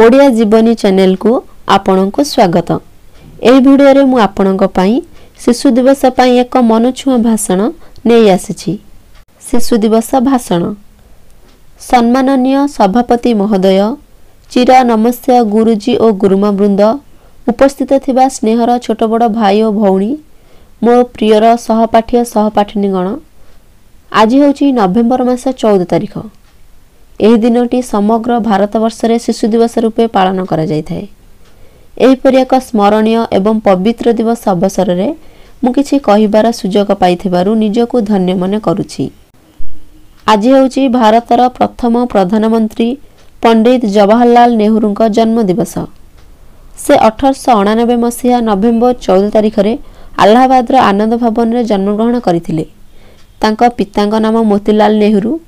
ओडिया जीवनी चैनल को आपन को स्वागत। एही वीडियो रे मु आपन को पई शिशु दिवस पई एक मनछुआ भाषण नै आसीछि। शिशु दिवस भाषण। सम्माननीय सभापति महोदय, चिरा नमस्या गुरुजी और गुरुमा वृंद, उपस्थित थिबा स्नेहर छोट बड़ भाई और भौणी, मोर प्रियर सहपाठी सहपाठिनीगण, आज होछि नवेम्बर मास 14 तारिख। एही दिनटी समग्र भारतवर्ष रे शिशु दिवस रूपे पालन करा जाय थाए। एहीपरि एक स्मरणीय एवं पवित्र दिवस अवसर रे मु किछि कहिबार सुजोग पाइथिबारु निजको धन्य मन करूछि। आज होछि भारतर प्रथम प्रधानमंत्री पंडित जवाहरलाल नेहरू जन्म दिवस। से 1899 मसीहा नवेम्बर 14 तारिख रे अलाहाबाद रो आनंद भवन रे जन्मग्रहण करथिले। तांका पितांका नाम मोतीलाल नेहरू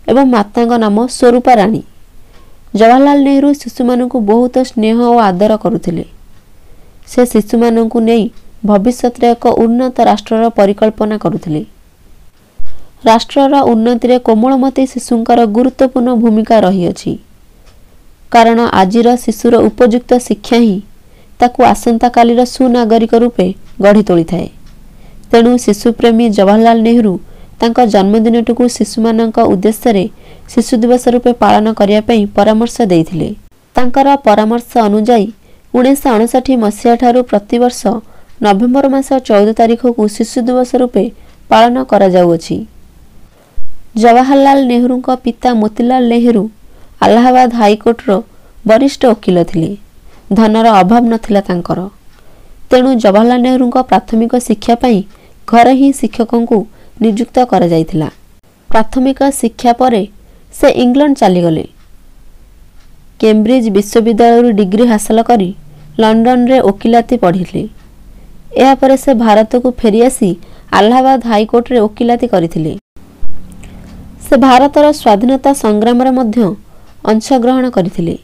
एवं मातांका नाम स्वरूपा राणी। जवाहरलाल नेहरू शिशु मानकु बहुत स्नेह और आदर करुथिले। से शिशु मानकु नै भविष्यत रे एक उन्नत राष्ट्रर परिकल्पना करुथिले। राष्ट्रर उन्नति रे कोमलमती शिशुंकर गुरुत्वपूर्ण भूमिका रही अछि, कारण आजिर शिशुर उपयुक्त शिक्षा ही ताकु आसंता कालीर सुनागरिक रूपे गढ़ी तोली थाए। तेणु शिशुप्रेमी जवाहरलाल नेहरू तांका जन्मदिनटुकु शिशुमानंका उद्देश्य रे शिशु दिवस रूपे पालन करिया पई परामर्श देइथिले। तांकर परामर्श अनुसार 1959 मसीहा ठारू प्रतिवर्ष नवेम्बर मास 14 तारिख को शिशु दिवस रूपे पालन करा जाउअछि। जवाहरलाल नेहरूंका पिता मोतीलाल नेहरू अलाहाबाद हाईकोर्ट रो वरिष्ठ वकील थिले। धनर अभाव नथिला तांकर। तेणु जवाहरलाल नेहरूंका प्राथमिक शिक्षा पई घर ही शिक्षकों को नियुक्त करा जायथिला। प्राथमिक शिक्षा परे से इंग्लैंड चली गले। कैम्ब्रिज विश्वविद्यालय डिग्री हासिल करी लंडन रे वकिलाती पढ़िले। एहा परे से भारत को फेरी आसी अलाहाबाद हाईकोर्ट रे वकिलाती करिथिले। से भारतर स्वाधीनता संग्राम रे मध्य अंश ग्रहण करिथिले।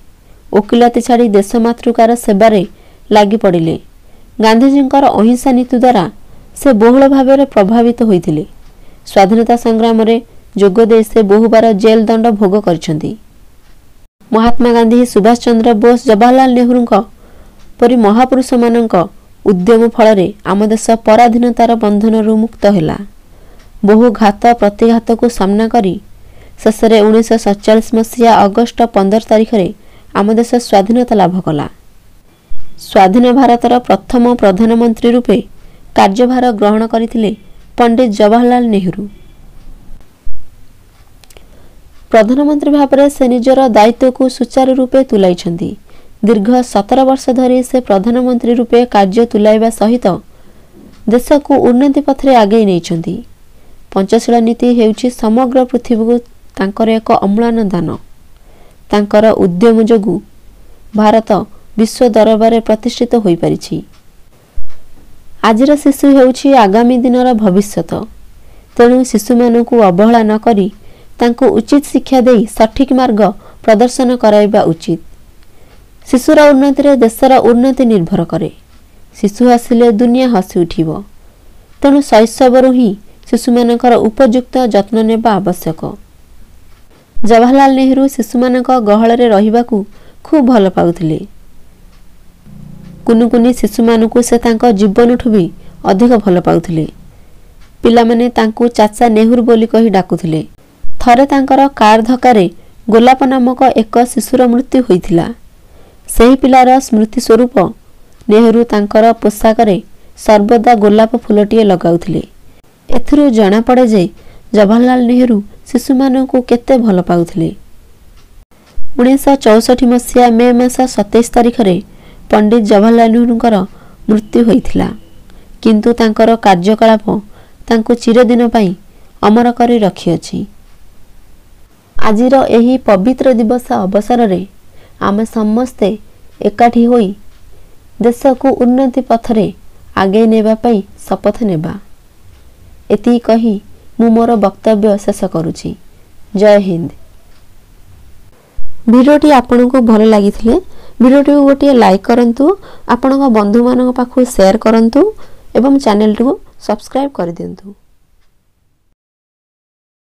वकिलाती छाड़ी देशमातृकार सेवारे लागि पड़िले। गांधीजींकर अहिंसा नीति द्वारा से बहुल भाव प्रभावित होइथिले। स्वाधीनता संग्राम रे जोग दे से बहुबार जेल दंड भोग करछंती। महात्मा गांधी, सुभाष चंद्र बोस, जवाहरलाल नेहरू परी महापुरुष मानक उद्यम फल रे आम देश पराधीनतार बंधन रु मुक्त हैला। बहु घात प्रतिघात को सामना करी शेषरे 1947 मसीहा अगस्ट 15 तारिख रे आम देश स्वाधीनता लाभ कला। स्वाधीन भारतर प्रथम प्रधानमंत्री रूपे कार्यभार ग्रहण करथिले पंडित जवाहरलाल नेहरू। प्रधानमंत्री भाव से निजर दायित्व को सुचारू रूपे तुलाइछंती। दीर्घ 17 वर्ष धरी से प्रधानमंत्री रूपे कार्य तुलाइबा सहित देश को उन्नति पथरे आगे नैछंती। पंचशील नीति हेउछि समग्र पृथ्वी को तांकर एक अम्लान दान। तांकर उद्यम जोगु भारत विश्व दरबार प्रतिष्ठित होई परिछि। आजिर शिशु हेउछि आगामी दिनर भविष्यत। तेणु शिशु मानकु अवहेला न करी तांको उचित शिक्षा देई सठिक मार्ग प्रदर्शन कराइबा उचित। शिशुर उन्नति रे देशर उन्नति निर्भर करे। शिशु हसिले दुनिया हसी उठिबो। तेणु शैशवरु ही शिशु मानकर उपयुक्त जत्न नेबा आवश्यक। जवाहरलाल नेहरू शिशु मानक गहळ रे रहिबाकू खूब भल पाउथिले। कुनुकुनी शिशु मानकू से तांको जीवनठु भी अधिक भल पाउथिले। पिला माने तांको चाचा नेहरू बोली कही डाकुथिले। थरे तांकर कार धक्कारे गोलाप नामक एक शिशुर मृत्यु होइथिला। सेही पिलार स्मृति स्वरूप नेहरू तांकर पोशाकरे सर्वदा गोलाप फूलटिए लगाउथिले। एथिरु जणा पड़े जे जवाहरलाल नेहरू शिशु मानकू केते भल पाउथिले। 1964 मसीहा मे मास 27 तारिख रे पंडित जवाहरलाल नेहरूंकर मृत्यु होइथिला। किंतु तांकर कार्यकलाप तांको चिरदिन पई अमर करी रखिअछि। आजिर एही पवित्र दिवस अवसर रे आमे समस्ते एकाठी होई देश को उन्नति पथरे आगे नेबा पई शपथ नेबा। एति कही मु मोर वक्तव्य शेष करूछि। जय हिंद। वीडियोटी आपनको भल लागिथिले वीडियोटी को गोटे लाइक करंतु, आपनका बंधु मानक पाखु शेयर करंतु एवं चैनल को सब्सक्राइब कर दियंतु।